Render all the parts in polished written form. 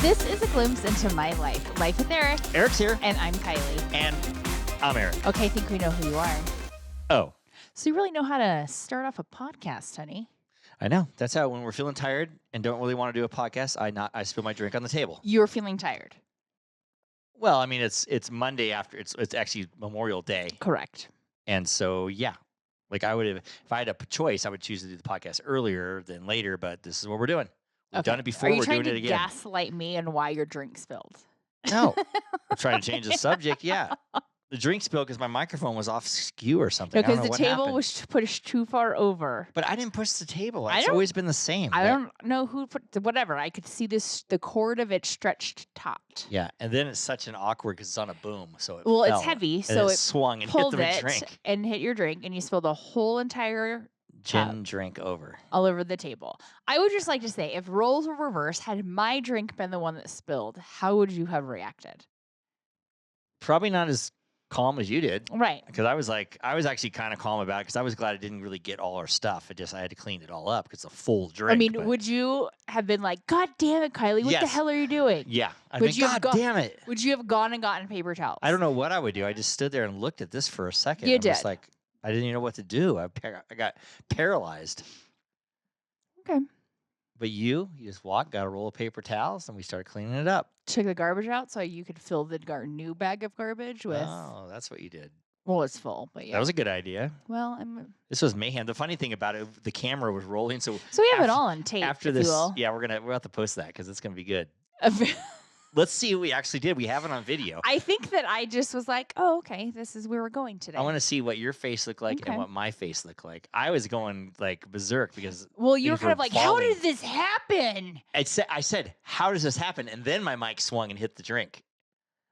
This is a glimpse into my life. Life with Eric. Eric's here. And I'm Kylie. And I'm Eric. Okay, I think we know who you are. Oh. So you really know how to start off a podcast, honey. I know. That's how when we're feeling tired and don't really want to do a podcast, I spill my drink on the table. You're feeling tired. Well, I mean, it's Monday after. It's actually Memorial Day. Correct. And so, yeah. Like I would have, if I had a choice, I would choose to do the podcast earlier than later, but this is what we're doing. We've done it before. We're doing it again. Are you trying to gaslight me and why your drink spilled? No. I'm trying to change the subject. Yeah. The drink spilled because my microphone was off skew or something. Because the table was pushed too far over. But I didn't push the table. It's always been the same. I don't know who put whatever. I could see the cord of it stretched taut. Yeah, and then it's such an awkward because it's on a boom, so it well, fell, it's heavy, so it swung and hit the drink and hit your drink, and you spilled the whole entire gin drink over all over the table. I would just like to say, if roles were reversed, had my drink been the one that spilled, how would you have reacted? Probably not as calm as you did, right? Because I was actually kind of calm about it because I was glad it didn't really get all our stuff. I had to clean it all up because it's a full drink. I mean, would you have been like, "God damn it, Kylie, what the hell are you doing?" Yeah, God damn it. Would you have gone and gotten paper towels? I don't know what I would do. I just stood there and looked at this for a second. You did. Just like I didn't even know what to do. I got paralyzed. Okay. But you just walked, got a roll of paper towels, and we started cleaning it up. Took the garbage out so you could fill the new bag of garbage with. Oh, that's what you did. Well, it's full, but yeah. That was a good idea. Well, this was mayhem. The funny thing about it, the camera was rolling, so we have it all on tape. After this, yeah, we're have to post that because it's gonna be good. Let's see what we actually did. We have it on video. I think that I just was like, oh, okay, this is where we're going today. I want to see what your face looked like and what my face looked like. I was going like berserk because you were kind of like, how did this happen? I said, how does this happen? And then my mic swung and hit the drink.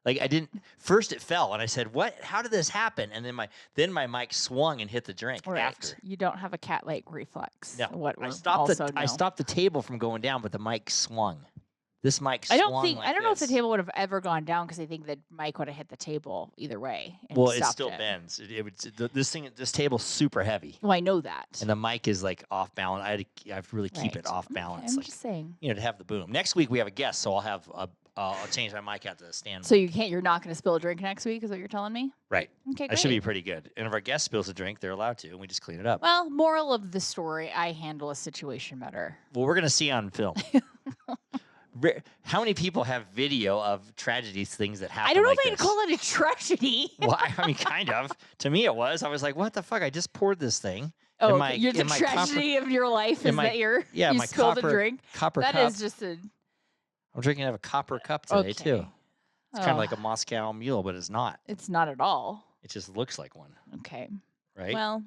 Like I didn't. First it fell, and I said, "What? How did this happen?" And then my mic swung and hit the drink. Right. After. You don't have a cat-like reflex. No. I stopped the table from going down, but the mic swung. This mic swung. I don't know if the table would have ever gone down because I think the mic would have hit the table either way. Well, it still bends. This table's super heavy. Well, I know that. And the mic is like off balance. I have to really keep it off balance. I'm just saying. To have the boom. Next week we have a guest, so I'll change my mic out to the stand. So you're not going to spill a drink next week, is what you're telling me? Right. Okay, great. That should be pretty good. And if our guest spills a drink, they're allowed to, and we just clean it up. Well, moral of the story, I handle a situation better. Well, we're going to see on film. How many people have video of tragedies, things that happen? I don't know if I'd call it a tragedy. Well, I mean, kind of. To me, it was. I was like, "What the fuck? I just poured this thing." Oh, the tragedy of your life is that you spilled a drink. Copper cup. That is just a. I'm drinking out of a copper cup today too. It's kind of like a Moscow Mule, but it's not. It's not at all. It just looks like one. Okay. Right. Well.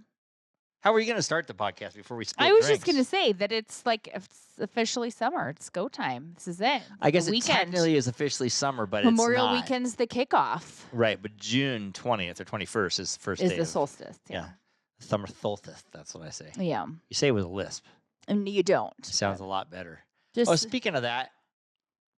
How are you going to start the podcast before we spill I was drinks? just going to say that it's officially summer. It's go time. This is it. I guess it technically is officially summer, but Memorial it's not. weekend's the kickoff. Right, but June 20th or 21st is the first day. Is the solstice. Yeah. Summer solstice. That's what I say. Yeah. You say it with a lisp. And you don't. It sounds a lot better. Just speaking of that,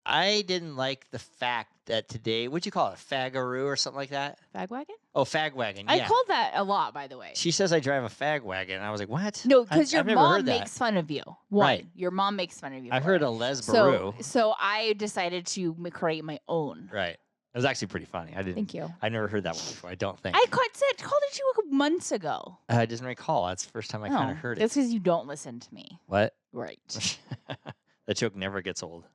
I didn't like the fact that today, what'd you call it, fag-a-roo or something like that? Fag wagon? Oh, fag wagon, I called that a lot, by the way. She says I drive a fag wagon, and I was like, what? No, because your mom makes fun of you. Right. Your mom makes fun of you. I've heard a lesbaroo. So I decided to create my own. Right. It was actually pretty funny. Thank you. I never heard that one before, I don't think. I called it you months ago. I didn't recall. That's the first time I kind of heard it. That's because you don't listen to me. What? Right. That joke never gets old.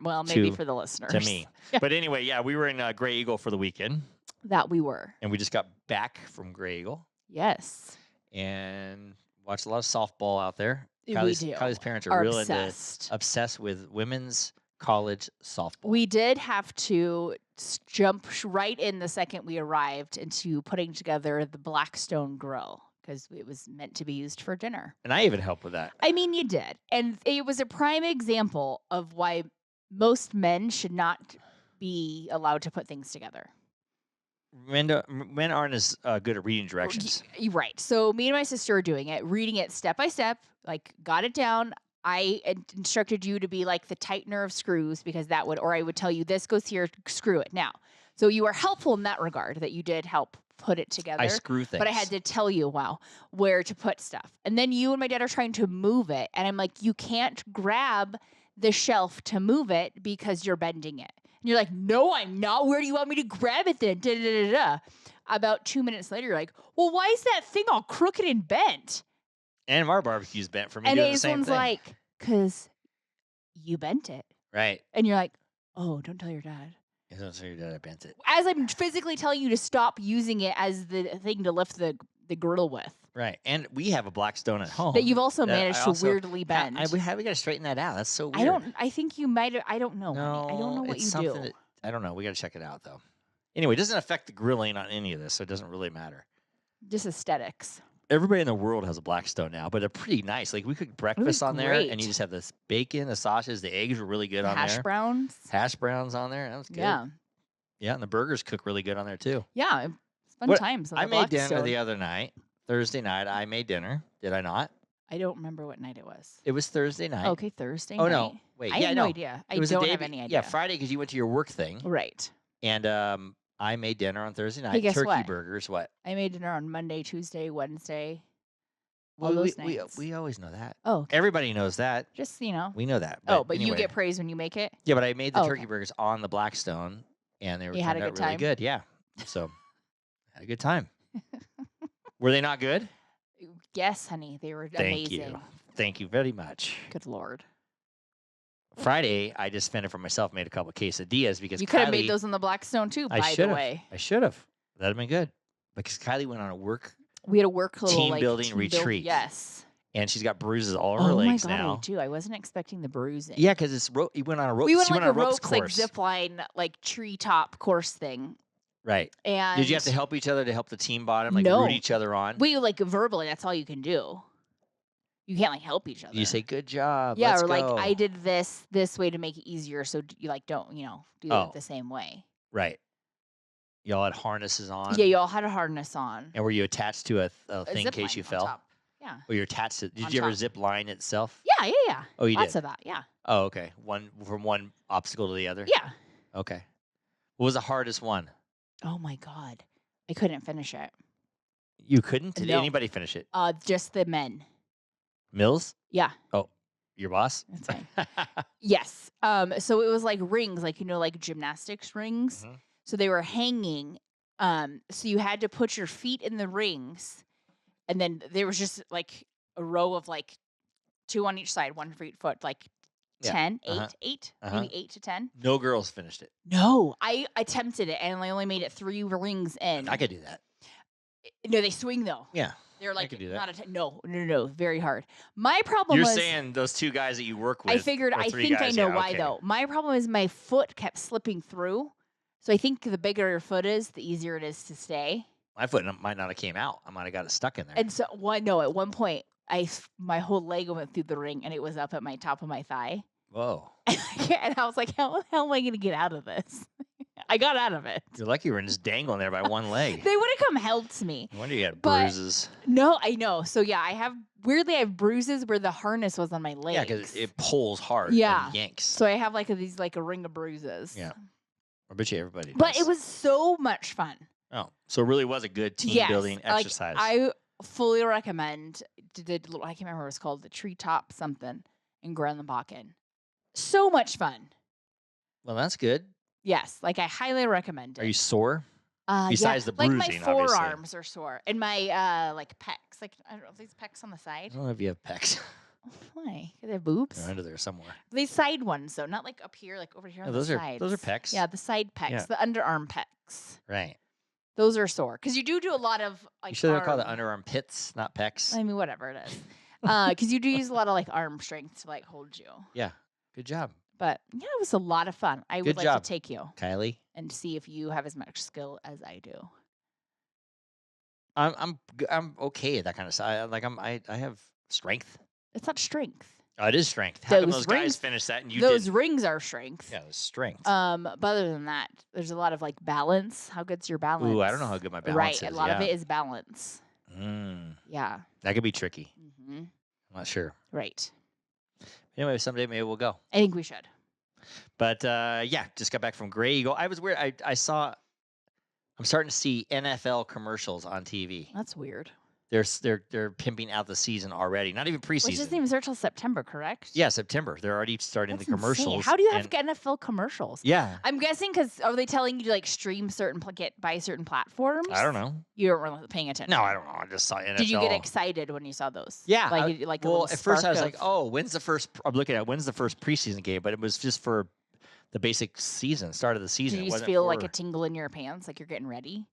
Well, maybe for the listeners. To me. But anyway, yeah, we were in Grey Eagle for the weekend. That we were. And we just got back from Grey Eagle. Yes. And watched a lot of softball out there. Kylie's parents are real obsessed with women's college softball. We did have to jump right in the second we arrived into putting together the Blackstone Grill because it was meant to be used for dinner. And I even helped with that. I mean, you did. And it was a prime example of why most men should not be allowed to put things together. Men aren't as good at reading directions. Right. So me and my sister are doing it, reading it step by step, got it down. I instructed you to be like the tightener of screws because or I would tell you this goes here, screw it. Now, so you were helpful in that regard that you did help put it together. I screw things. But I had to tell you, where to put stuff. And then you and my dad are trying to move it. And I'm like, you can't grab the shelf to move it because you're bending it. And you're like, no, I'm not. Where do you want me to grab it then? Da, da, da, da. About 2 minutes later, you're like, well, why is that thing all crooked and bent? And our barbecue's bent for me And doing the same Aislinn's thing. like, because you bent it. Right. And you're like, oh, don't tell your dad. So your dad bent it. As I'm physically telling you to stop using it as the thing to lift the grill with. Right. And we have a Blackstone at home. That you've also that managed I to also- weirdly bend. we got to straighten that out. That's so weird. I think you might have. I don't know, honey. I don't know what it's you something do. that- I don't know. We got to check it out, though. Anyway, it doesn't affect the grilling on any of this, so it doesn't really matter. Just aesthetics. Everybody in the world has a Blackstone now, but they're pretty nice. Like, we cooked breakfast on there, and great. you just have this bacon, the sausages, the eggs were really good on Hash there. browns. Hash browns on there. That was good. Yeah. Yeah, and the burgers cook really good on there, too. Yeah. It's fun What- times. On I the made dinner Blackstone. the other night. Thursday night, I made dinner. Did I not? I don't remember what night it was. It was Thursday night. Okay, Thursday Oh, night. no. Wait. I yeah, have no. no idea. I It was the don't day have be- any idea. Yeah, Friday, because you went to your work thing. Right. And I made dinner on Thursday night. guess Turkey what? burgers. What? I made dinner on Monday, Tuesday, Wednesday. All Well, those we nights. always know that. Oh, okay. Everybody knows that. Just, you know. We know that. But you anyway. get praise when you make it? Yeah, but I made the Oh, turkey okay. burgers on the Blackstone, and they were You had turned a out good really time? good. Yeah. So, had a good time. Were they not good? Yes, honey. They were Thank amazing. you. Thank you very much. Good Lord. Friday, I just fended for myself, made a couple of quesadillas because You could have Kylie- made those on the Blackstone too, I by the should've. way. I should have. That'd have been good. Because Kylie went on a work, We had a work little Team like, building team build- retreat. Yes. and she's got bruises all over her Oh my legs God, now. I do. I wasn't expecting the bruising. Yeah, because it's you went on a rope. We went she on like went a on ropes ropes, like course. zip line, like treetop course thing. Right. And Did you have to help each other to help the team bottom, like No. root each other on? We like verbally. That's all you can do. You can't like help each other. You say good job. yeah, let's or like go." I did this way to make it easier, so you like don't do Oh. it the same way. Right. Y'all had harnesses on. Yeah, you all had a harness on. And were you attached to a A thing in zip case line you on fell? top. Yeah. Or you're attached to? Did On you ever top. zip line itself? Yeah, yeah, yeah. Oh, you Lots did. of that. Yeah. Oh, okay. One from one obstacle to the other. Yeah. Okay. What was the hardest one? Oh my God, I couldn't finish it. You couldn't? Did No. anybody finish it? Just the men. Mills? Yeah, Your boss? that's fine. Yes. So it was like rings, like like gymnastics rings. Mhm. So they were hanging. So you had to put your feet in the rings, and then there was just like a row of like 2 on each side, 1 for each foot, like Yeah. 10, Uh-huh. 8, Uh-huh. maybe 8 to 10. No girls finished it. No, I attempted it and I only made it 3 rings in. I could do that. No, they swing though. Yeah. They're like could do that. not no, very hard. My problem You're was saying those 2 guys that you work with. I figured or I 3 think I guys, know yeah, why okay. though. My problem is my foot kept slipping through. So I think the bigger your foot is, the easier it is to stay. My foot might not have came out. I might have got it stuck in there. And so at one point my whole leg went through the ring and it was up at my top of my thigh. Whoa. And I was like, how the hell am I gonna get out of this? I got out of it. You're lucky you were just dangling there by one leg. They would have come helped me. No wonder you had But- bruises. No, I know. So yeah, I have bruises where the harness was on my legs. Yeah, because it pulls hard. Yeah. And yanks. So I have like a ring of bruises. Yeah. I bet you everybody But does. it was so much fun. Oh, so it really was a good team Yes, building like, exercise. I fully recommend I can't remember what it's called, the treetop something in Grenlenbachen. So much fun. Well, that's good. Yes, like I highly recommend it. Are you sore? Yeah, besides the like my bruising, obviously? forearms are sore and my like pecs, like I don't know, these pecs on the side. I don't know if you have pecs. Why? They have boobs. They're under there somewhere. These side ones though, not like up here, like over here No, on those the are sides. those are pecs. Yeah, the side pecs, Yeah. the underarm pecs. Right. Those are sore because you do a lot of like. You sure they're called the arm- underarm pits, not pecs? I mean, whatever it is, because you do use a lot of like arm strength to like hold you. Yeah. Good job, But yeah, it was a lot of fun. I Good would like job. to take you Kylie. and see if you have as much skill as I do. I'm okay at that kind of stuff. I have strength. It's not strength. Oh, it is strength. How come Those those guys rings- finished that and you Those didn't? rings are strength. Yeah, it was strength. But other than that, there's a lot of like balance. How good's your balance? Ooh, I don't know how good my balance Right, is. a lot of yeah. it is balance. Yeah. That could be tricky. hmm I'm not sure. Right. Anyway, someday maybe we'll go. I think we should. But yeah, just got back from Grey Eagle. I was weird. I'm starting to see NFL commercials on TV. That's weird. They're pimping out the season already. Not even Which doesn't preseason. even start till September, correct? Yeah, September. They're already starting That's the commercials. insane. How do you have and- NFL commercials? Yeah, I'm guessing because are they telling you to like stream certain buy certain platforms? I don't know. You weren't really paying attention. No, I don't know. I just saw NFL. Did you get excited when you saw those? Yeah, like a well, little at first I was spark like, of- "Oh, when's the first?" I'm looking at when's the first preseason game, but it was just for the basic season, start of the season. Did It you just wasn't feel like for- a tingle in your pants, like you're getting ready?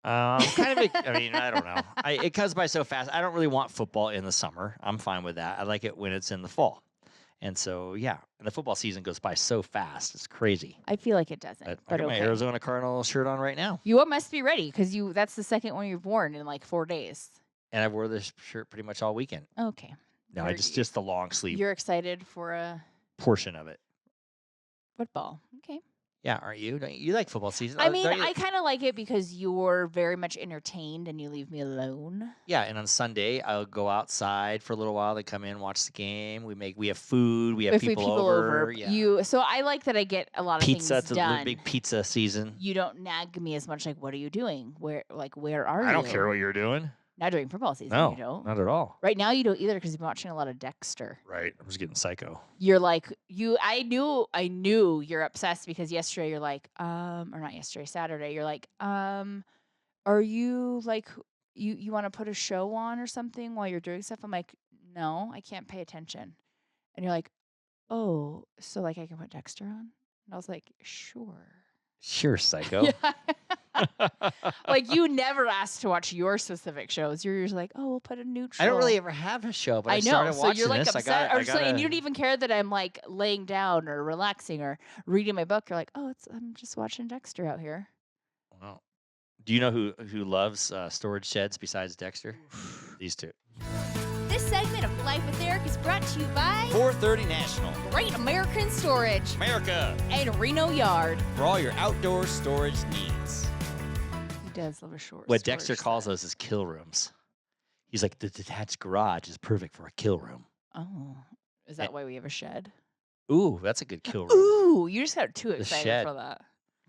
kind of. I mean, I don't know. It comes by so fast. I don't really want football in the summer. I'm fine with that. I like it when it's in the fall. And so, yeah, and the football season goes by so fast. It's crazy. I feel like it doesn't. I But got my okay. Arizona Cardinal shirt on right now, You must be ready because that's the second one you've worn in like 4 days. and I wore this shirt pretty much all weekend. Okay. No, I just the long sleeve You're excited for a portion of it. football. Okay. Yeah, aren't you? Don't you like football season? I mean, Don't you- I kind of like it because you're very much entertained and you leave me alone. Yeah, and on Sunday I'll go outside for a little while. They come in, watch the game. We have food. We have If we people over. Yeah. So I like that I get a lot of Pizza. things It's a done. big pizza season. You don't nag me as much. Like, what are you doing? Where are you? I don't care what you're doing. Not during football season. No, You don't. not at all. Right now, you don't either because you've been watching a lot of Dexter. Right. I'm just getting psycho. You're like I knew you're obsessed because yesterday you're like or not yesterday, Saturday you're like are you like you want to put a show on or something while you're doing stuff? I'm like, no, I can't pay attention. And you're like, oh, so like I can put Dexter on? And I was like, sure. Sure, psycho. Yeah. Like you never asked to watch your specific shows. You're usually like, oh, we'll put a neutral. I don't really ever have a show, but I know. started So watching you're like this. upset, I or just like, and you gotta- don't even care that I'm like laying down or relaxing or reading my book. You're like, oh, I'm just watching Dexter out here. Well, do you know who loves storage sheds besides Dexter? These two. This segment of Life with Eric is brought to you by 430 National. Great American Storage America, And Reno Yard. for all your outdoor storage needs. He does love a short. What storage Dexter calls set. those is kill rooms. He's like, the detached garage is perfect for a kill room. Oh, is that why we have a shed? Ooh, that's a good kill room. Ooh, you just got too The excited shed. for that.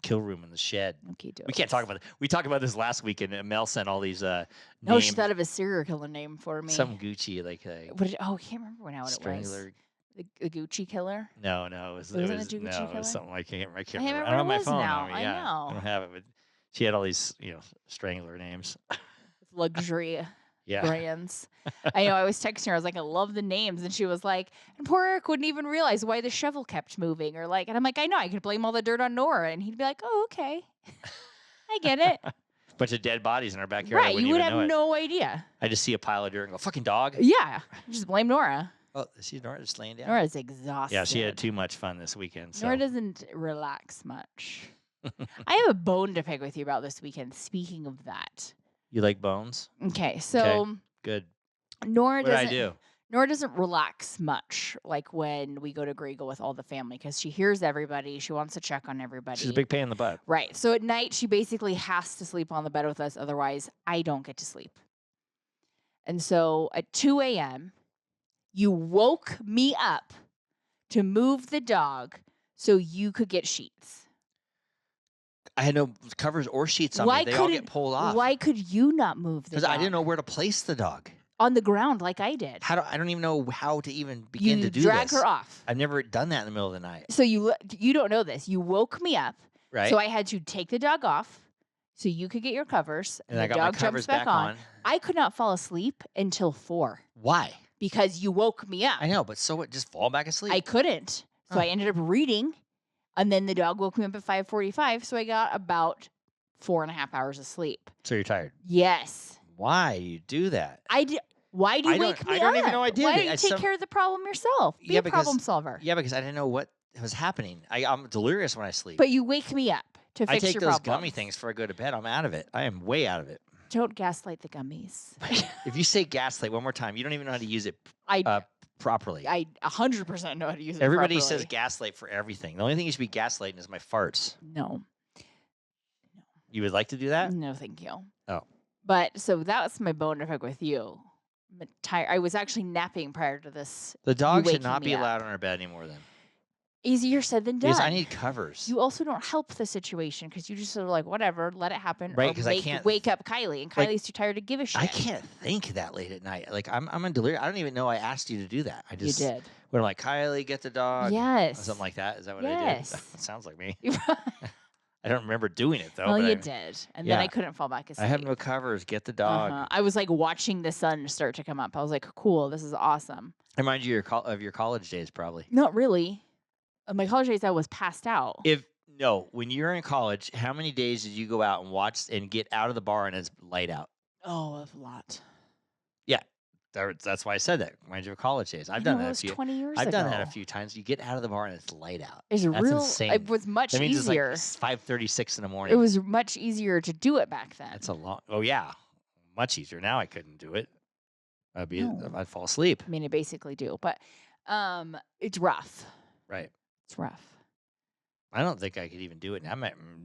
Kill room in the shed. Okay, We can't talk about it. We talked about this last week, and Mel sent all these No, names. she thought of a serial killer name for me. Some Gucci, like a What I can't remember now what strangler. it was. The Gucci killer. No, it was Wasn't it it was Gucci no, it killer? was something I can't I remember. can't I remember don't have what my it was phone now. on me. I Yeah, know. I don't have it. But she had all these, strangler names. Luxury Yeah. brands. I know. I was texting her. I was like, I love the names, and she was like, and poor Eric wouldn't even realize why the shovel kept moving, or like, and I'm like, I know. I could blame all the dirt on Nora, and he'd be like, oh, okay, I get it. Bunch of dead bodies in our backyard. I Right? wouldn't You would even have know it. no idea. I just see a pile of dirt and go, fucking dog. Yeah, just blame Nora. Oh, see Nora just laying down. Nora's exhausted. Yeah, she had too much fun this weekend. So. Nora doesn't relax much. I have a bone to pick with you about this weekend. Speaking of that, You like bones? okay, so Good. Nora What did doesn't. I do? Nora doesn't relax much, like when we go to Griegel with all the family, because she hears everybody. She wants to check on everybody. She's a big pain in the butt. Right. So at night, she basically has to sleep on the bed with us. Otherwise, I don't get to sleep. And so at 2 a.m., you woke me up to move the dog so you could get sheets. I had no covers or sheets on Why me. They all get couldn't- pulled off. Why could you not move the Because dog? I didn't know where to place the dog. On the ground like I did. I don't even know how to even begin You to do drag this. her off. I've never done that in the middle of the night. So you don't know this. You woke me up. Right. So I had to take the dog off so you could get your covers. and the I got my dog covers jumps back on. on. I could not fall asleep until 4 Why? because you woke me up. I know, but so what? Just fall back asleep. I couldn't. So Oh. I ended up reading, and then the dog woke me up at 5:45. So I got about 4.5 hours of sleep. So you're tired. Yes. Why do you do that? I did. Why do you I don't- wake me I up? don't even know I did Why it. don't you I take some- care of the problem yourself? Be Yeah, a problem because- solver. Yeah, because I didn't know what was happening. I'm delirious when I sleep. But you wake me up to I fix take your those problems. gummy things before I go to bed. I'm out of it. I am way out of it. Don't gaslight the gummies. If you say gaslight one more time, you don't even know how to use it I properly. I 100% know how to use it. Everybody says properly. gaslight for everything. The only thing you should be gaslighting is my farts. No. You would like to do that? No, thank you. Oh. But so that's my bone to pick with you. I'm tired. I was actually napping prior to this. The dog should waking not me be up. allowed on our bed anymore then. Easier said than done. Because I need covers. You also don't help the situation because you just sort of like, whatever, let it happen. Right, Or 'cause I can't- wake up Kylie, and like, Kylie's too tired to give a shit. I can't think that late at night. Like I'm in delirium. I don't even know I asked you to do that. I You just did. when I'm like, Kylie, get the dog. Or Yes. something like that. Is that what I Yes. did? It sounds like me. I don't remember doing it though. Well, but you I, did. And then yeah. I couldn't fall back asleep. I have no covers. Get the dog. I was like watching the sun start to come up. I was like, cool, this is awesome. Remind you of your college days, probably. Not really. My college days, I was passed out. When you're in college, how many days did you go out and watch and get out of the bar and it's light out? Oh, a lot. Yeah, that's why I said that. Remind you of college days. I've I done know, that it a was few. 20 years I've ago. done that a few times. You get out of the bar and it's light out. It's That's real. insane. It was much That means easier. it's like 5:36 in the morning. It was much easier to do it back then. That's a long. Oh yeah, much easier. Now I couldn't do it. No. I'd fall asleep. I mean, I basically do, but it's rough. Right. It's rough. I don't think I could even do it now.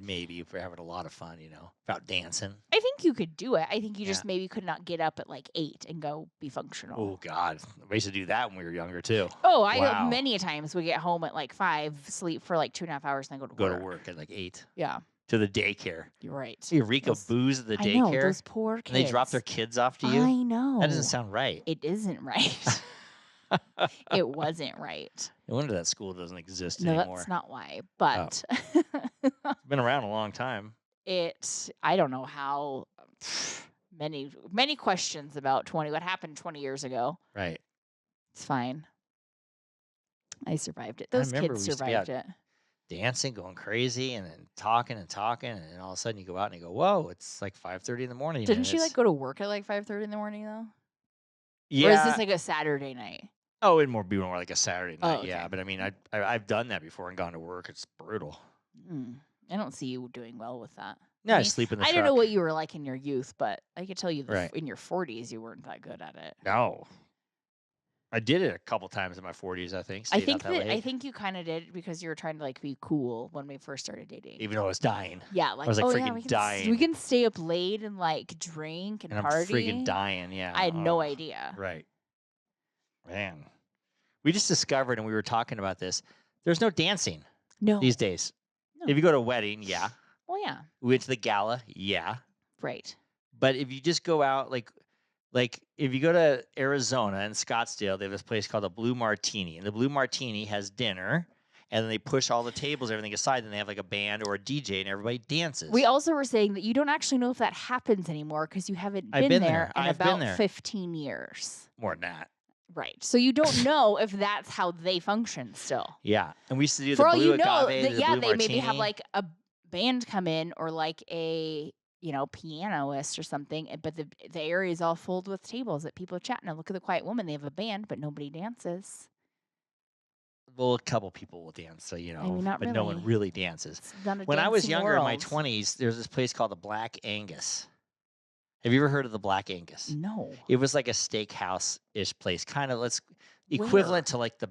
Maybe if we're having a lot of fun, about dancing. I think you could do it. I think you just Yeah. maybe could not get up at like 8 and go be functional. Oh God, we used to do that when we were younger too. Oh, Wow. many a times we get home at like 5, sleep for like 2.5 hours, and then go to Go work. to work at like 8 Yeah, to the daycare. you're right. Eureka Those- booze at the I know, daycare. those poor kids. And they drop their kids off to you. I know. That doesn't sound right. It isn't right. It wasn't right. No wonder that school doesn't exist No, anymore. that's not why. But It's been around a long time. I don't know how. Many questions about what happened 20 years ago. Right. It's fine. I survived it. I Those remember kids we used to be out survived it. Dancing, going crazy, and then talking, and then all of a sudden you go out and you go, "Whoa, it's like 5:30 in the morning." Didn't and you it's- like go to work at like 5:30 in the morning though? Yeah. Or is this like a Saturday night? Oh, it'd be more like a Saturday night. Oh, Yeah, okay. but I mean, I've done that before and gone to work. It's brutal. I don't see you doing well with that. Yeah, I I mean, sleep in the I truck. don't know what you were like in your youth, but I could tell you that Right. in your 40s you weren't that good at it. No, I did it a couple times in my 40s. I think. I Stayed think out that that I late, think you kind of did because you were trying to like be cool when we first started dating. even though I was dying, Yeah, like was, like, oh yeah, freaking we can dying. we can stay up late and like drink and and I'm party. freaking dying. Yeah, I had no oh, idea. Right, man. We just discovered, and we were talking about this. There's no dancing No. these days. No. If you go to a wedding, yeah. Well, yeah, We went to the gala, yeah. right. But if you just go out, like if you go to Arizona and Scottsdale, they have this place called the Blue Martini, and the Blue Martini has dinner, and then they push all the tables, everything aside, and they have like a band or a DJ, and everybody dances. We also were saying that you don't actually know if that happens anymore because you haven't I've been been there there. in I've been about there. 15 years. More than that. Right. So you don't know if that's how they function still. Yeah, and we used to do For the all Blue you know, Agave, the yeah, Blue they maybe have Martini. like a band come in or like a pianist or something, but the area is all filled with tables that people are chatting. And look at the quiet woman; they have a band, but nobody dances. Well, a couple people will dance, so not but no one really. really dances. It's not a When I was dancing younger, in my world. 20s, there's this place called the Black Angus. Have you ever heard of the Black Angus? No. It was like a steakhouse-ish place, kind of equivalent to like the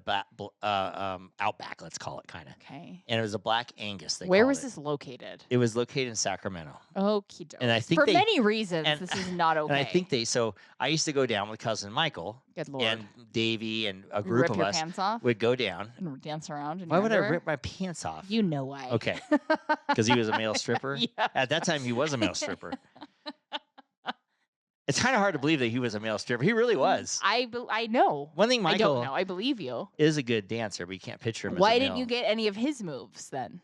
Outback, let's call it, kind of. Okay. And it was a Black Angus. Where called was it. this located? It was located in Sacramento. Okie doke. And I think for they- many reasons, and- this is not okay. And I think so I used to go down with cousin Michael Good lord. and Davey and a You group rip of your us pants off would go down. and dance around. In Why your would I underwear? rip my pants off? You know why? Okay. Because he was a male stripper? Yeah. At that time, he was a male stripper. It's kind of hard to believe that he was a male stripper. He really was. I know. One thing I don't Michael know. I believe you. is a good dancer, but you can't picture him Why as a didn't male. you get any of his moves then?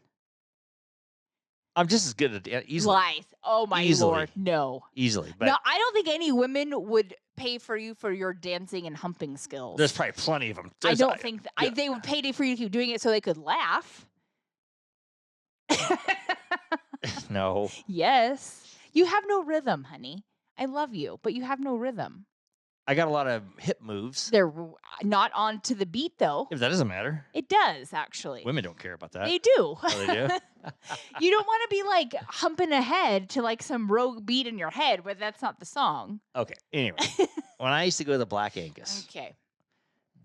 I'm just as good at easily. Blythe. Oh my Easily. lord. No. Easily. But No, I don't think any women would pay for you for your dancing and humping skills. there's probably plenty of them. I don't think yeah. they would pay for you to keep doing it so they could laugh. No. Yes. You have no rhythm, honey. I love you, but you have no rhythm. I got a lot of hip moves. They're not on to the beat though. If that doesn't matter. It does actually. Women don't care about that. They do. Oh, they do? You don't want to be like humping ahead to like some rogue beat in your head, but that's not the song. Okay. Anyway, when I used to go to the Black Angus, Okay.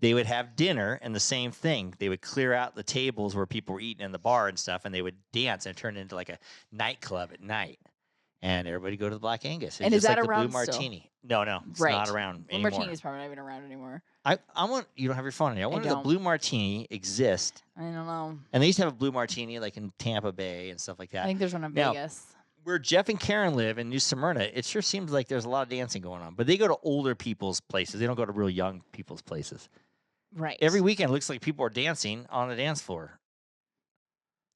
they would have dinner and the same thing. They would clear out the tables where people were eating in the bar and stuff, and they would dance and turn it into like a nightclub at night. And everybody go to the Black Angus. It's And is just that like the around Blue still? Martini. No, it's Right. not around Blue anymore. Martini's probably not even around anymore. I want you don't have your phone on you. I wonder if the don't. blue martini exists. I don't know. And they used to have a blue martini like in Tampa Bay and stuff like that. I think there's one in Now, Vegas. Where Jeff and Karen live in New Smyrna, it sure seems like there's a lot of dancing going on. But they go to older people's places. They don't go to real young people's places. Right. Every weekend, it looks like people are dancing on the dance floor.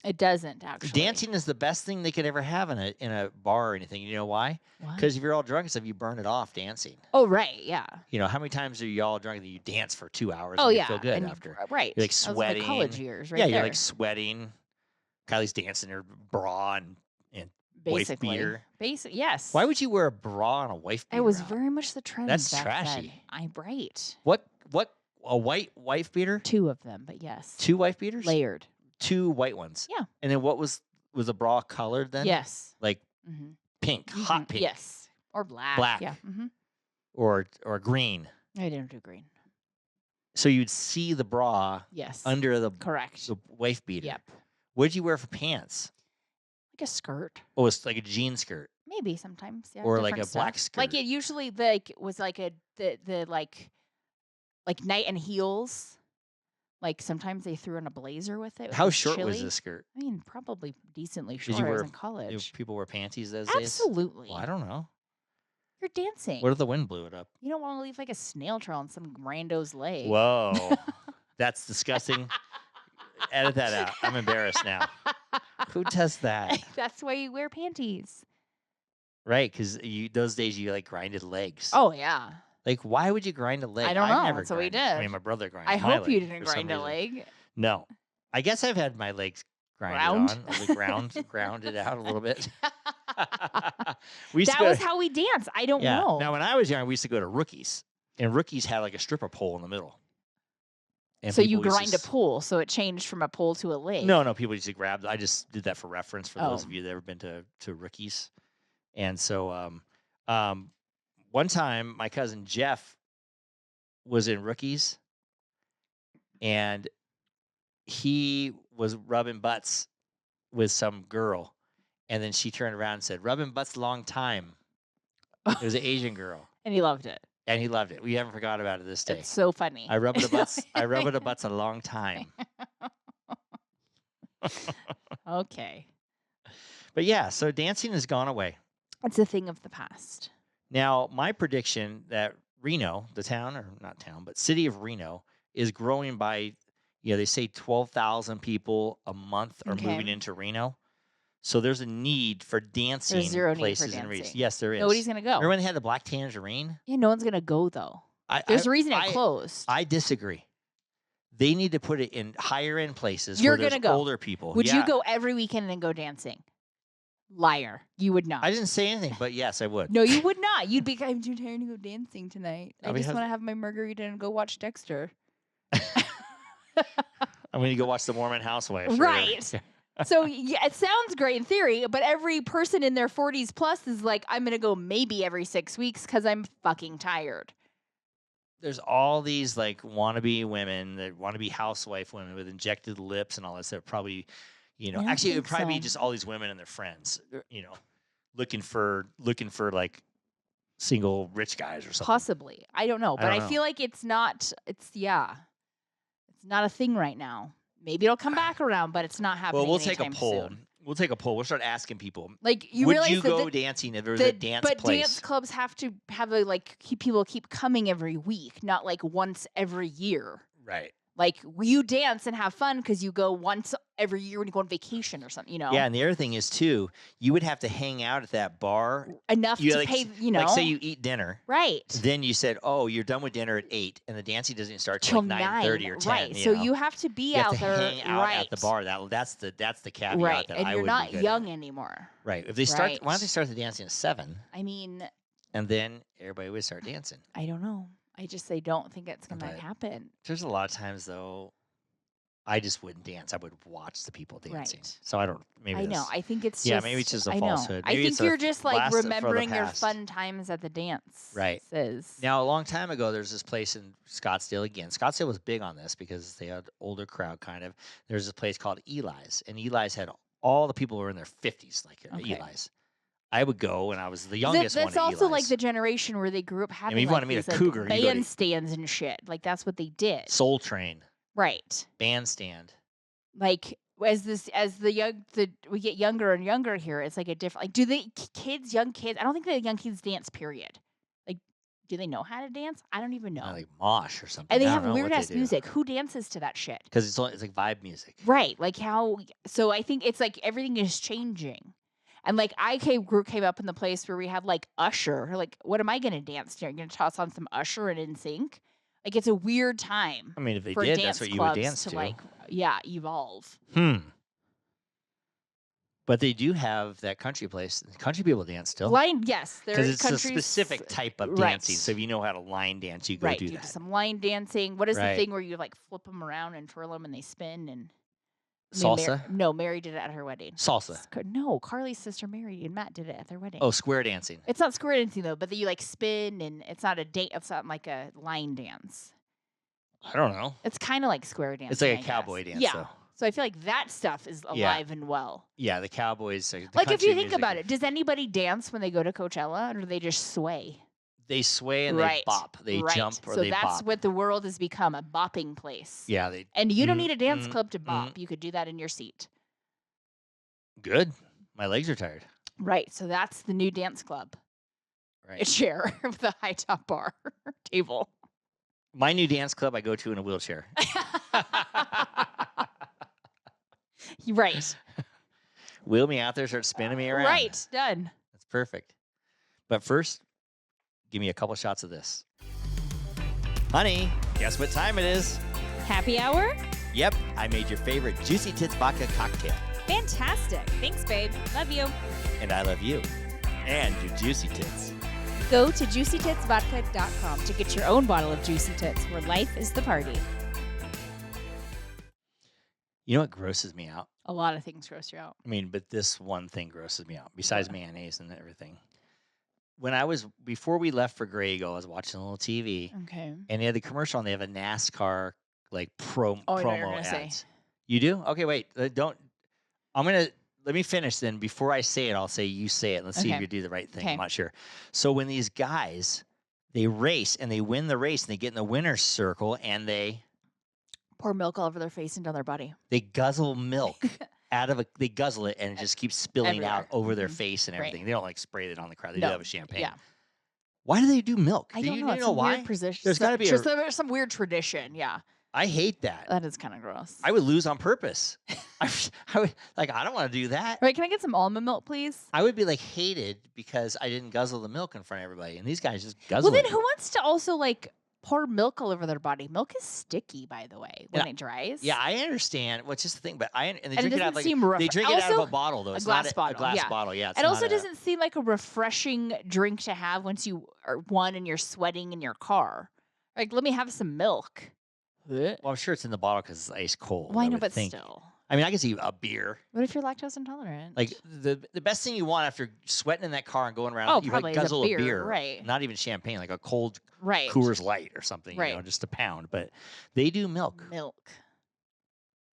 It doesn't actually. Dancing is the best thing they could ever have in a bar or anything. You know why? What? Because if you're all drunk and stuff, you burn it off dancing. Oh, right. Yeah. You know, how many times are you all drunk that you dance for 2 hours Oh, and you yeah. feel good and after? Right. You're like That was my sweating. college years, right Yeah, there. you're like sweating. Kylie's dancing in her bra and wife Basically. beater. Yes. Why would you wear a bra and a wife beater? It was out? very much the trend. That's back trashy. Then. Right. What a white wife beater? 2 of them, but yes. 2 wife beaters? Layered. 2 white ones. Yeah. And then what was the bra colored then? Yes. Like Mm-hmm. pink, hot pink. Yes. Or black. Black. Yeah. Mm-hmm. Or green. I didn't do green. So you'd see the bra Yes. under the Correct. wife beater. Yep. What did you wear for pants? Like a skirt. Oh, it's like a jean skirt. Maybe sometimes. Yeah. Or like different a black stuff. skirt. Like it usually was like the like night and heels. Like sometimes they threw in a blazer with it. How was short was chilly. this skirt? I mean, probably decently you short. I was wear- in college. People wear panties those days? Absolutely. Well, I don't know. You're dancing. What if the wind blew it up? You don't want to leave like a snail trail on some rando's leg. Whoa. That's disgusting. Edit that out. I'm embarrassed now. Who does that? That's why you wear panties. Right, because those days you like grinded legs. Oh yeah. Like, why would you grind a leg? I don't know. Never That's what we grinded. I did. mean, my brother grinded. I my hope you leg didn't for some grind a reason. leg. No, I guess I've had my legs grinded Ground? on, ground it out a little bit. We used to That go was to- how we danced. I don't yeah. know. Now, when I was young, we used to go to Rookies, and Rookies had like a stripper pole in the middle. And So you people used to grind a pole, so it changed from a pole to a leg. No, people used to grab. I just did that for reference for those Oh. of you that ever been to Rookies. And so, one time my cousin Jeff was in Rookies, and he was rubbing butts with some girl, and then she turned around and said, "Rubbing butts a long time." It was an Asian girl, And he loved it. and he loved it. We haven't forgot about it this day. It's so funny. I rubbed the butts. I rubbed the butts a long time. Okay. But yeah, so dancing has gone away. It's a thing of the past. Now, my prediction that Reno, the town, or not town, but city of Reno, is growing by, they say 12,000 people a month are Okay. moving into Reno. So there's a need for dancing zero need for places in Reno. dancing. Yes, there is. Nobody's gonna go. Remember when they had the Black Tangerine? Yeah, no one's gonna go though. There's a reason it closed. I disagree. They need to put it in higher end places You're where there's gonna go. older people. Would Yeah. you go every weekend and go dancing? Liar. You would not. I didn't say anything, but yes, I would. No, you would not. You'd be, I'm too tired to go dancing tonight. I mean, just have- want to have my margarita and go watch Dexter. I'm going to go watch The Mormon Housewife. or whatever. Right. So yeah, it sounds great in theory, but every person in their 40s plus is like, I'm going to go maybe every 6 weeks because I'm fucking tired. There's all these like wannabe women that want to be housewife women with injected lips and all that stuff. Probably, I don't actually it would think probably be so. just all these women and their friends, looking for like single rich guys or something. Possibly. I don't know. I But don't I know. feel like it's not a thing right now. Maybe it'll come back around, but it's not happening. Well, we'll take a anytime poll. soon. We'll take a poll. We'll start asking people. Like you Would realize you that go the- dancing if there was a dance but place? dance clubs have to have people keep coming every week, not like once every year. Right. Like you dance and have fun because you go once every year when you go on vacation or something. Yeah, and the other thing is too, you would have to hang out at that bar. Enough You to like, pay. like say you eat dinner. right Then you said, "Oh, you're done with dinner at 8, and the dancing doesn't start till till like 9:30 or 10." Right. So you have to be You have out to there. hang out right. at the bar. That's the caveat Right. that And I you're would not be good young at. anymore. Right. If they start, Right. why don't they start the dancing at 7, I mean, and then everybody would start dancing. I don't know. I don't think it's gonna But happen. There's a lot of times though, I just wouldn't dance. I would watch the people dancing. Right. So I don't. Maybe I know. that's- I think it's Yeah, just. maybe it's just a I know. falsehood. I Maybe think it's a you're just like blast from the remembering your past. fun times at the dance. Right. Says. Now, a long time ago, there's this place in Scottsdale again. Scottsdale was big on this because they had older crowd kind of. There's this place called Eli's, and Eli's had all the people who were in their 50s, like Okay. Eli's. I would go when I was the 'Cause youngest that's one at also like Eli's. the generation where they grew up having you like wanna meet a these, like, cougar, you go to- bandstands and shit. Like that's what they did. Soul Train, Right. Bandstand. Like as we get younger and younger here, it's like a different like do they young kids, I don't think the young kids dance, period. Like do they know how to dance? I don't even know. Like mosh or something. And they I have don't know what weird they ass do. music. Who dances to that shit? Because it's like vibe music. Right. Like how so I think it's like everything is changing. And like came up in the place where we had like Usher. Like, what am I gonna dance to? You're gonna toss on some Usher and NSYNC? Like it's a weird time I mean, if they for did, dance that's what you would clubs dance to. like evolve. But they do have that country place. Country people dance still. Line, yes, there Because is it's a countries. specific type of right. dancing. So if you know how to line dance, you go Right, do you that. some line dancing. What is the Right. thing where you like flip them around and twirl them and they spin and Salsa? no, Mary did it at her wedding. Salsa. No, Carly's sister Mary and Matt did it at their wedding. Oh, square dancing. It's not square dancing though, but you like spin and it's not a date. It's not like a line dance. I don't know. It's kind of like square dancing. It's like a I cowboy guess. dance, Yeah. though. So I feel like that stuff is alive and well. Yeah, the Cowboys. The Like if country you think music, about it, does anybody dance when they go to Coachella, or do they just sway? they sway and right. they bop. They right. jump or so they that's bop. what the world has become, a bopping place. Yeah, they And you don't need a dance mm, club to bop. You could do that in your seat. good. My legs are tired. Right. So that's the new dance club. A Right. chair with a high top bar table. My new dance club I go to in a wheelchair. Right. Wheel me out there, start spinning me around. Right. Done. That's perfect. But first, give me a couple shots of this. Honey, guess what time it is? Happy hour? Yep, I made your favorite Juicy Tits Vodka cocktail. Fantastic. Thanks, babe. Love you. And I love you. And your Juicy Tits. Go to juicytitsvodka.com to get your own bottle of Juicy Tits, where life is the party. You know what grosses me out? A lot of things gross you out. I mean, but this one thing grosses me out, besides mayonnaise and everything. Before we left for Grey Eagle, I was watching a little TV, Okay. and they had the commercial, and they have a NASCAR like Oh, I know what you're promo gonna say. ads. You do? Okay, wait. Let me finish then. Before I say it, I'll say you say it. Let's see if Okay. you do the right thing. Okay. I'm not sure. So when these guys, they race and they win the race and they get in the winner's circle and they Pour milk all over their face and down their body. guzzle milk they guzzle it and it just keeps spilling out Everywhere. over their Mhm. face and Right. everything. They don't like spray it on the crowd. They No. do have a champagne. Yeah. Why do they do milk? I do don't you know. It's know some why? weird position. There's gotta be there's some weird tradition. Yeah. I hate that. That is kind of gross. I would lose on purpose. I would like. I don't want to do that. Right. Can I get some almond milk, please? I would be like hated because I didn't guzzle the milk in front of everybody, and these guys just guzzle. Well, then it. who wants to also like pour milk all over their body? Milk is sticky, by the way, when Yeah. it dries. Yeah, I understand. Well, it's just the thing, but and they And it drink it out doesn't like seem they drink it out of also, a bottle though. a It's glass not bottle, a glass yeah. bottle. Yeah, it's It also not a- doesn't seem like a refreshing drink to have once you are one and you're sweating in your car. Like, let me have some milk. Well, I'm sure it's in the bottle because it's ice cold. Well, I I know, would but think. still. I mean, I can see a beer. What if you're lactose intolerant? Like the best thing you want after sweating in that car and going around, Oh, you probably like is a guzzle beer, right. Not even champagne, like a cold right. Coors Light or something, you know, Right. just a pound. But they do milk. Milk.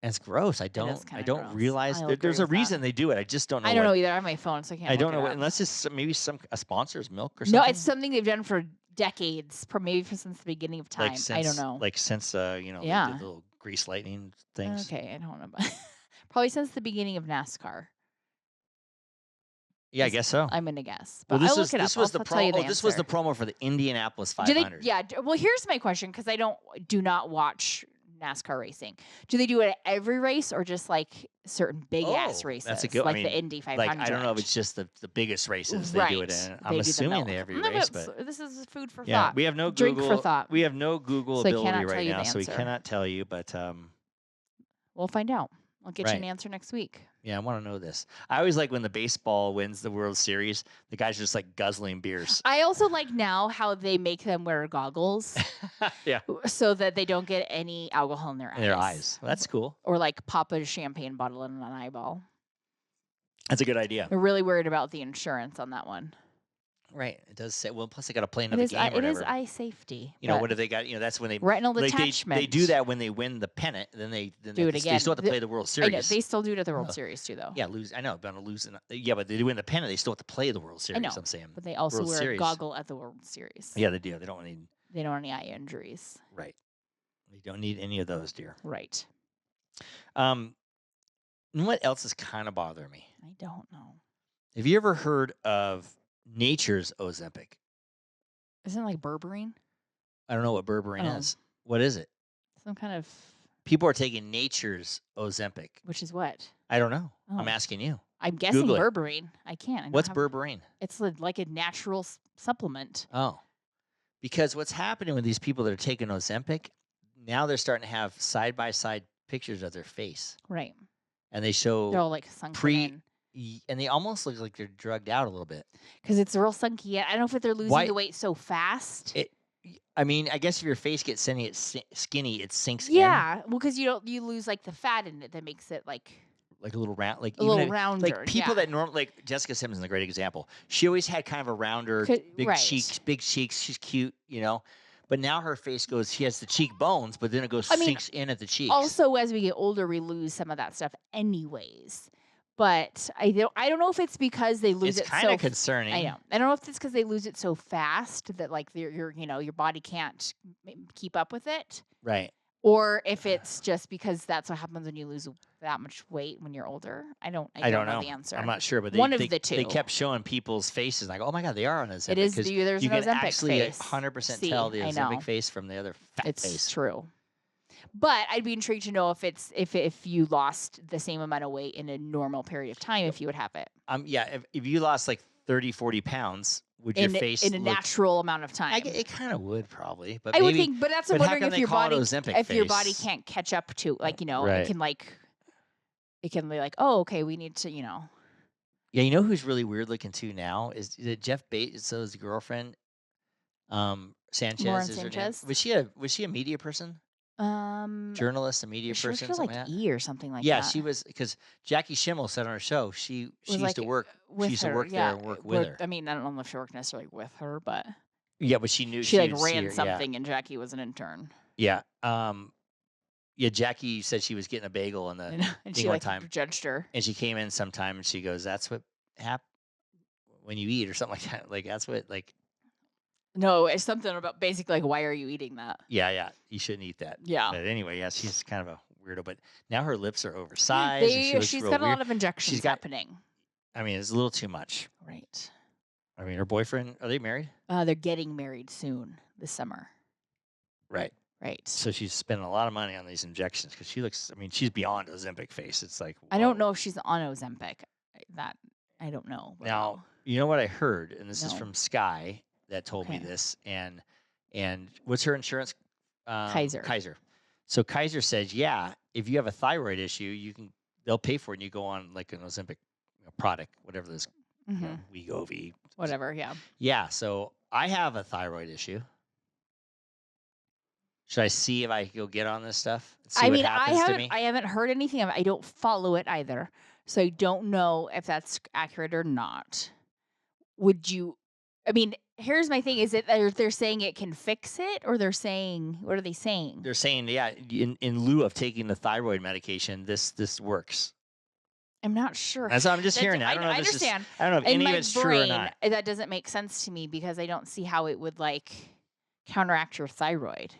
And it's gross. I is don't kinda don't gross. realize I'll there's agree a with that. reason they do it. I just don't know. I don't what- know either. I have my phone, so I can't. I don't look know it what, up. unless it's maybe a sponsor's milk or something. No, it's something they've done for decades, maybe since the beginning of time. like since, I don't know. Like since you know, they Yeah. did the little grease lightning things. Okay, I don't know. Probably since the beginning of NASCAR. Yeah, I guess so. I'm gonna guess. Well, But this I'll was look it this up. was the I'll tell you promo. the This was the answer. promo for the Indianapolis Do they? 500. Yeah. Well, here's my question because I do not watch NASCAR racing. Do they do it at every race or just like certain big ass Oh, races? that's a good- I like mean, the Indy 500. Like I don't know if it's just the biggest races they do it Right. in. They I'm do the assuming they milk. every No, race, but but this is food for yeah, thought. we have no Drink Google. for thought. We have no Google So I ability cannot tell right you now, the so we answer. cannot tell you. But We'll find out. I'll get you an Right. answer next week. yeah, I want to know this. I always like when the baseball wins the World Series. The guys just like guzzling beers. I also like now how they make them wear goggles Yeah, so that they don't get any alcohol in their eyes. in their eyes. Well, that's cool. Or like pop a champagne bottle in an eyeball. That's a good idea. They're really worried about the insurance on that one. Right. It does say. Well, plus they got to play It another is, game or it whatever. is eye safety. You know, but what have they got? That's when they retinal like detachment. they do that when they win the pennant. Then they Do it They again. still have to play the World I know, Series. they still do it at the World Series too, though. Yeah, lose. I know, but yeah, but they win the pennant. They still have to play the World Series. know, I'm saying, but they also World wear a Series. goggle at the World Series. Yeah, they do. They don't need. They don't want any eye injuries. Right. They don't need any of those, dear. Right. And what else is kind of bothering me? I don't know. Have you ever heard of Nature's Ozempic? Isn't it like berberine? I don't know what berberine is. What is it? Some kind of. People are taking Nature's Ozempic. Which is what? I don't know. Oh. I'm asking you. I'm guessing Google it. berberine. I can't. I don't What's have- berberine? It's like a natural supplement. Oh, because what's happening with these people that are taking Ozempic, now they're starting to have side-by-side pictures of their face. Right. And they show They're all like sunken in. and they almost look like they're drugged out a little bit. Because it's real sunky. I don't know if they're losing the weight so fast. I mean, I guess if your face gets skinny, it sinks in. Yeah. Well, because you lose like the fat in it that makes it like a little round, like a little rounder. Like people that normally, like Jessica Simpson's a great example. She always had kind of a rounder, big cheeks. She's cute, But now her face goes. She has the cheekbones, but then it goes sinks in at the cheeks. Also, as we get older, we lose some of that stuff, anyways. But I don't know if it's because they lose it. It's kind of concerning. I know. I don't know if it's because they lose it so fast that like your body can't keep up with it. Right. Or if it's just because that's what happens when you lose that much weight when you're older. I don't know the answer. I'm not sure, but one of the two. They kept showing people's faces like, oh my God, they are on Ozempic. It is. There's you an can Ozempic actually face. 100% tell the Ozempic face from the other fat face. It's true. But I'd be intrigued to know if you lost the same amount of weight in a normal period of time, if you would have it. Yeah, if you lost like 30, 40 pounds, would your face in a natural amount of time? It kind of would probably, but I would think. But that's wondering if your body face? can't catch up to Right. it can be like, oh, okay, we need to Yeah, you know who's really weird looking too now is it Jeff Bezos' girlfriend, Sanchez. Lauren is her name. Sanchez? Was she a media person? Journalist, a media she person, worked for something like like that? E or something like Yeah, that. she was because Jackie Schimmel said on her show she used to work. With She used to her, work there and work with her. I mean, I don't know if she worked necessarily with her, but Yeah, but she knew she like would see ran her, something, and Jackie was an intern. Yeah. Yeah. Jackie said she was getting a bagel in the And thing she one like time, judged her. and she came in sometime and she goes, "That's what happens when you eat," or something like that. Like that's what like. No, it's something about basically like, why are you eating that? Yeah, you shouldn't eat that. Yeah. But anyway, yeah, she's kind of a weirdo. But now her lips are oversized. And She's real got a weird. lot of injections happening. I mean, it's a little too much. Right. I mean, her boyfriend, are they married? They're getting married soon this summer. Right. Right. So she's spending a lot of money on these injections because she looks. I mean, she's beyond Ozempic face. It's like I don't know if she's on Ozempic. That I don't know. Now you know what I heard, and this is No. from Sky that told me this. And what's her insurance? Kaiser. So Kaiser says, yeah, if you have a thyroid issue, they'll pay for it, and you go on like an Ozempic product, whatever this Wegovy, whatever. Yeah. Yeah. So I have a thyroid issue. Should I see if I can go get on this stuff? See what happens to me? I haven't heard anything of it. I don't follow it either, so I don't know if that's accurate or not. Would you? I mean, here's my thing: is it they're saying it can fix it, or they're saying what are they saying? They're saying, yeah, in lieu of taking the thyroid medication, this works. I'm not sure. That's what I'm just hearing. I don't know. I understand. I don't know if In any of my it's brain, true or not. That doesn't make sense to me because I don't see how it would like counteract your thyroid.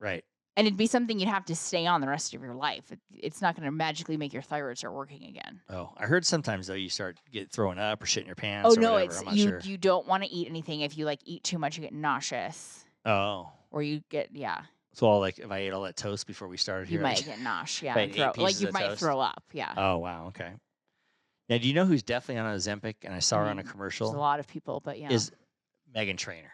Right. And it'd be something you'd have to stay on the rest of your life. It's not going to magically make your thyroid start working again. Oh, I heard sometimes though you start throwing up or shit in your pants. Oh or no, whatever. it's I'm not you. sure. You don't want to eat anything. If you like eat too much, you get nauseous. Oh. Or you get So like if I ate all that toast before we started you here, might get nauseous. Yeah, if I and ate throw, 8 like pieces you of might toast? throw up. Yeah. Oh wow, okay. Now, do you know who's definitely on Ozempic? And I saw her on a There's commercial. a lot of people, but yeah. Is Megan Trainor.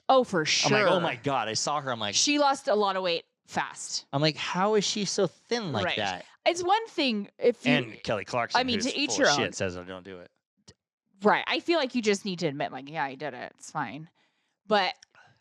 Oh, for sure. I'm like, oh my God, I saw her. I'm like, she lost a lot of weight fast. I'm like, how is she so thin like Right. that? It's one thing if you And Kelly Clarkson, I mean, who's to each full your of own. shit, says I don't do it. right. I feel like you just need to admit, like, yeah, I did it. It's fine. But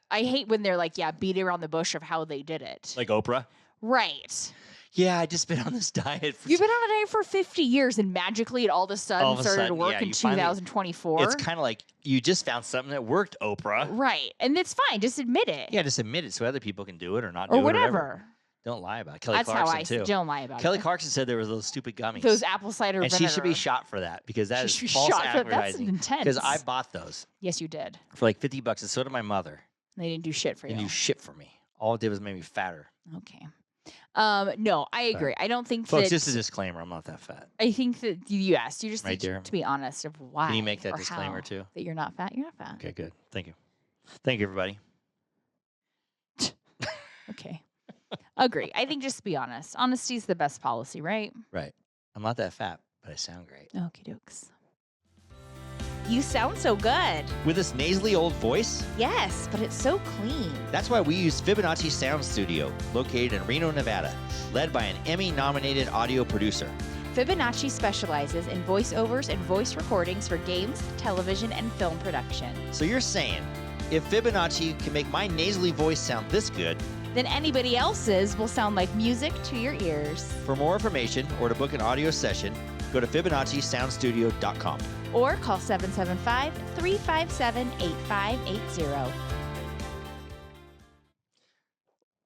I hate when they're like, yeah, beat around the bush of how they did it. Like Oprah. Right. Yeah, I just been on this diet. You've been on a diet for 50 years, and magically it all of a sudden started to work yeah, in you finally- 2024. It's kind of like you just found something that worked, Oprah. Right. And it's fine. Just admit it. Yeah, just admit it so other people can do it or not do Or it. whatever. Don't lie about it. Kelly That's Clarkson, how I too. don't lie about Kelly it. Clarkson said there was those stupid gummies. Those apple cider and vinegar. she should be shot for that because that She is should be false shot for that. That's advertising. intense. Because I bought those Yes, you did. for like $50, and so did my mother. They didn't do shit for They you. do shit for me. All it did was make me fatter. Okay. No, I agree. I don't think Folks, that. just a disclaimer. I'm not that fat. I think that you just Right need there. to be honest of why. Can you make that or disclaimer how too? That you're not fat. You're not fat. Okay, good. Thank you. Thank you, everybody. Okay. Agree. I think just be honest. Honesty is the best policy, right? Right. I'm not that fat, but I sound great. Okie dokes. You sound so good. With this nasally old voice, Yes, but it's so clean. that's why we use Fibonacci Sound Studio, located in Reno, Nevada, led by an Emmy-nominated audio producer. Fibonacci specializes in voiceovers and voice recordings for games, television, and film production. So you're saying, if Fibonacci can make my nasally voice sound this good, Then anybody else's will sound like music to your ears. for more information or to book an audio session, go to FibonacciSoundStudio.com. Or call 775-357-8580.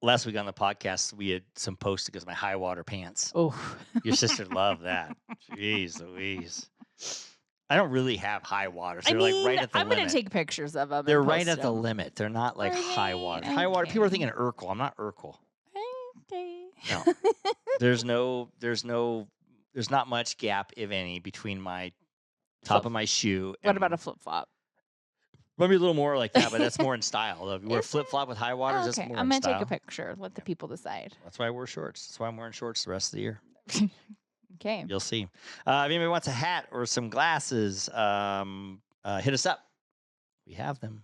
Last week on the podcast, we had some posts because of my high water pants. Oh. Your sister loved that. Jeez Louise. I don't really have high water. So I they're mean, like right at the I'm limit. going to take pictures of them. They're and right post at the them. limit. They're not like Are high they? water. High water. People are Okay. thinking Urkel. I'm not Urkel. Okay. No. there's not much gap, if any, between my top of my shoe. What about a flip flop? Maybe a little more like that, but that's more in style. If you wear Is flip flop with high waters, that's Okay, more I'm in going to style. take a picture. Let the people decide. That's why I wear shorts. That's why I'm wearing shorts the rest of the year. Okay. You'll see. If anybody wants a hat or some glasses, hit us up. We have them.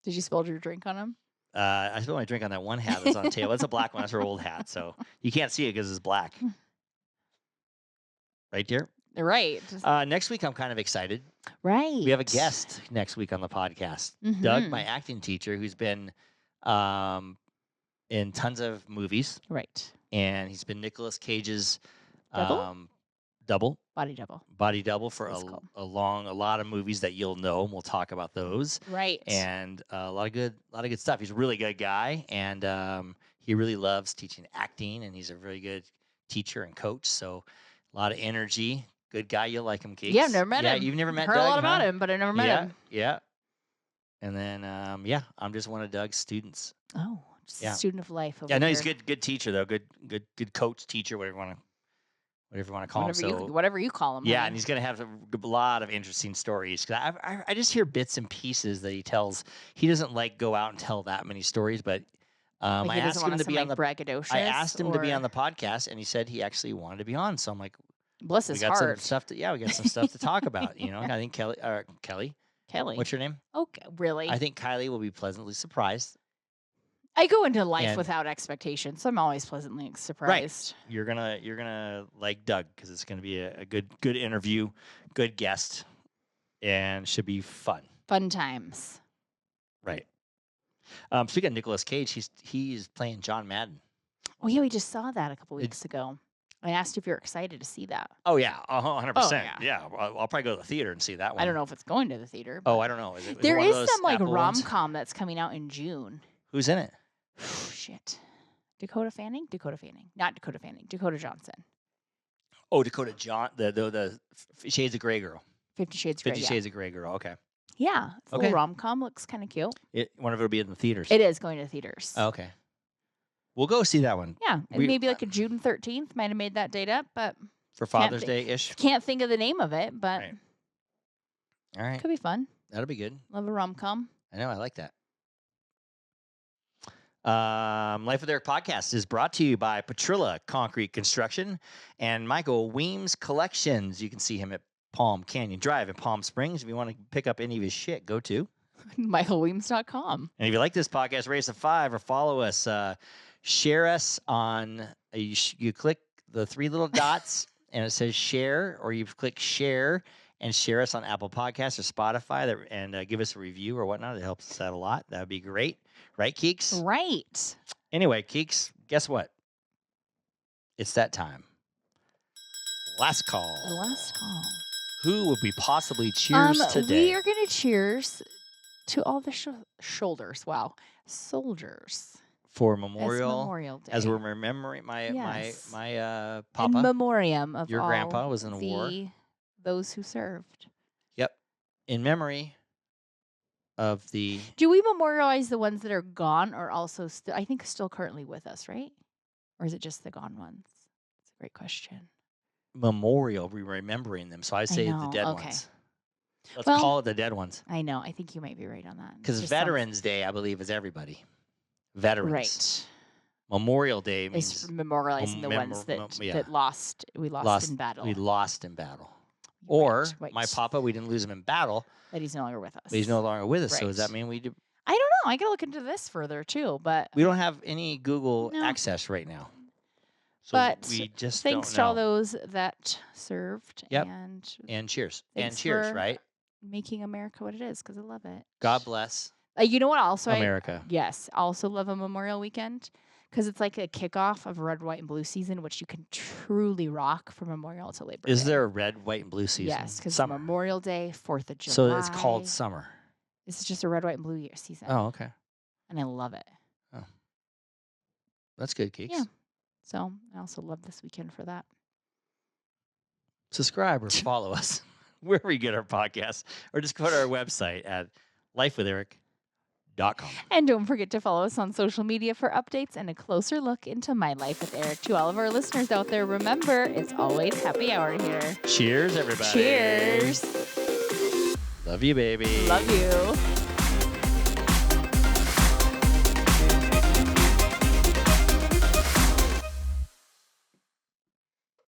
Did you spill your drink on them? I spilled my drink on that one hat that's on the table. It's a black one. That's her old hat, so you can't see it because it's black. Right there. Right. Next week, I'm kind of excited. Right. We have a guest next week on the podcast. Doug, my acting teacher, who's been in tons of movies, Right. and he's been Nicolas Cage's Double? body double for That's cool. a lot of movies that you'll know, and we'll talk about those. Right. And a lot of good stuff. He's a really good guy, and he really loves teaching acting, and he's a really good teacher and coach. So a lot of energy. Good guy. You'll like him, Keeks. Yeah, I've never met him. You've never met Heard Doug, a lot about huh? him, but I never met him. Yeah. And then I'm just one of Doug's students. Oh, just Yeah. a student of life. Over Yeah, no, he's here. good teacher though. Good coach, teacher, whatever you want to call him. Whatever you call him. Yeah, honey. and he's going to have a lot of interesting stories. Because I just hear bits and pieces that he tells. He doesn't go out and tell that many stories, but Like I he doesn't asked want him to us be on the. braggadocious. I asked him to be on or- the podcast, and he said he actually wanted to be on. So I'm like, Bless we his got some heart. stuff we got some stuff to talk about. I think Kelly. Kelly. What's your name? Okay, really? I think Kiley will be pleasantly surprised. I go into life And- without expectations, so I'm always pleasantly surprised. You're gonna like Doug because it's gonna be a good interview, good guest, and should be fun. Fun times. Right. Speaking of Nicolas Cage, he's playing John Madden. Oh yeah, we just saw that a couple weeks ago. I asked if you're excited to see that. Oh yeah, 100%. yeah. Yeah, I'll probably go to the theater and see that one. I don't know if it's going to the theater. Oh, but I don't know. Is it there one of is those some Apple rom ones? com that's coming out in June. Who's in it? Shit. Dakota Fanning? Not Dakota Fanning. Dakota Johnson. Oh, Dakota John, the Shades of Grey girl. 50 Shades of Grey. 50 Yeah. Shades of Grey girl. Okay. Yeah. It's a Okay. little rom com. Looks kind of cute. One of it will be in the theaters. It is going to theaters. Oh, okay. We'll go see that one Yeah. And We- maybe like a June 13th. Might have made that date up, but for Father's Day ish. can't think of the name of it, but Right. All right, could be fun. that'll be good. Love a rom com. I know, I like that. Life with Eric podcast is brought to you by Petrilla Concrete Construction and Michael Weems Collections. You can see him at Palm Canyon Drive in Palm Springs. If you want to pick up any of his shit, go to. MichaelWeems.com. And if you like this podcast, rate us a 5 or follow us. Share us on, you click the 3 little dots and it says share, or you click share and share us on Apple Podcasts or Spotify and give us a review or whatnot. It helps us out a lot. That would be great. Right, Keeks? Right. Anyway, Keeks, guess what? It's that time. Last call. The last call. Who would we possibly cheers today? We are going to cheers to all the shoulders. Wow. Soldiers. For As Memorial Day. as we're remembering my Yes. my In papa. memoriam of Your all grandpa was in a war. those who served. Yep. In memory of the Do we memorialize the ones that are gone or also I think still currently with us, right? Or is it just the gone ones? It's a great question. memorial, we're remembering them. So I say the know, dead okay. ones. Let's Well, call it the dead ones. I know. I think you might be right on that. Because Just sounds Veterans Day, I believe, is everybody. Veterans. right. Memorial Day Is means memorializing the ones that yeah. that we lost in battle. We lost in battle. You're Or right. my papa, we didn't lose him in battle, That he's no longer with us. but he's no longer with us. So does that Right. mean we do? I don't know. I gotta look into this further too. But We don't have any Google No. access right now. So But we just thanks don't to all know. those that served Yep. and And cheers. And Thanks cheers, for right? making America what it is because I love it. God bless You know what? Also, America. yes, also love a Memorial Weekend because it's like a kickoff of red, white, and blue season, which you can truly rock from Memorial to Labor Day. Is there a red, white, and blue season? Yes, because Summer. Memorial Day, 4th of July. So it's called summer. This is just a red, white, and blue year season. Oh, okay. And I love it. That's good, Keeks. Yeah. So I also love this weekend for that. Subscribe or follow us wherever we get our podcasts, or just go to our website at lifewitheric.com. And don't forget to follow us on social media for updates and a closer look into My Life with Eric. To all of our listeners out there, remember, it's always happy hour here. Cheers, everybody. Cheers. Love you, baby. Love you.